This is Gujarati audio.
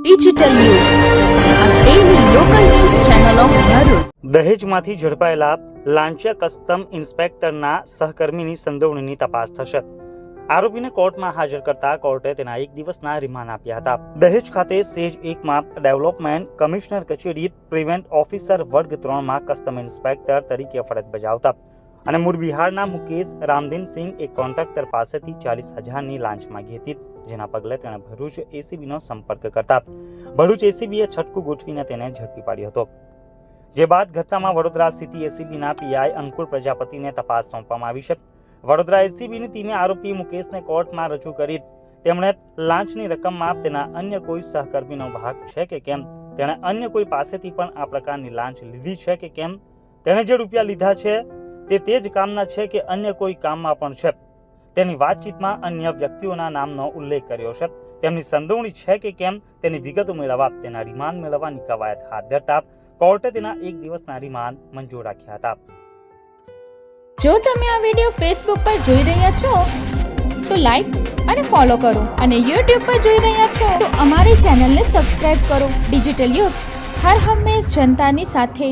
ડિજિટલ યુગ, a daily local news channel of Bharuch. દહેજમાંથી ઝડપાયેલા લાંચિયા કસ્ટમ ઇન્સ્પેક્ટરના સહકર્મીની સંડોવણીની તપાસ થશે. આરોપીને કોર્ટમાં હાજર કરતા કોર્ટે તેના 1 દિવસના રિમાન્ડ આપ્યા હતા. દહેજ ખાતે સેજ 1માં ડેવલપમેન્ટ કમિશનર કચેરી પ્રિવેન્ટ ઓફિસર વર્ગ 3માં કસ્ટમ ઇન્સ્પેક્ટર તરીકે ફરજ બજાવતા અને મૂળ બિહારના મુકેશ રામદીનસિંહ એક કોન્ટ્રાક્ટર પાસેથી 40,000ની લાંચ માંગી હતી, જેના પગલે તેણે ભરૂચ એસીબીનો સંપર્ક કરતા ભરૂચ એસીબીએ છટકું ગોઠવીને તેને ઝડપી પાડ્યો હતો. જે બાદ ઘટનામાં વડોદરા સિટી એસીબીના પીઆઈ અંકુર પ્રજાપતિને તપાસ સોંપવામાં આવી છે. વડોદરા એસીબીની ટીમે આરોપી મુકેશને કોર્ટમાં રજૂ કરી તેમણે લાંચની રકમમાં તેના અન્ય કોઈ સહકર્મીનો ભાગ છે કે કેમ, તેણે અન્ય કોઈ પાસેથી પણ આ પ્રકારની લાંચ લીધી છે કે કેમ, તેણે જે રૂપિયા લીધા છે તે જ કામના છે કે અન્ય કોઈ કામમાં પણ છે, તેની વાતચીતમાં અન્ય વ્યક્તિઓના નામનો ઉલ્લેખ કર્યો છે, તેમની સંડોવણી છે કે કેમ તેની વિગતો મેળવવા તેના રિમાન્ડ મેળવવાની કવાયત હાથ ધરતા કોર્ટે તેના 1 દિવસના રિમાન્ડ મંજૂર રાખ્યા હતા. જો તમે આ વિડિયો ફેસબુક પર જોઈ રહ્યા છો તો લાઈક અને ફોલો કરો અને YouTube પર જોઈ રહ્યા છો તો અમારી ચેનલને સબસ્ક્રાઇબ કરો. ડિજિટલ યુગ, હર હંમેશ જનતાની સાથે.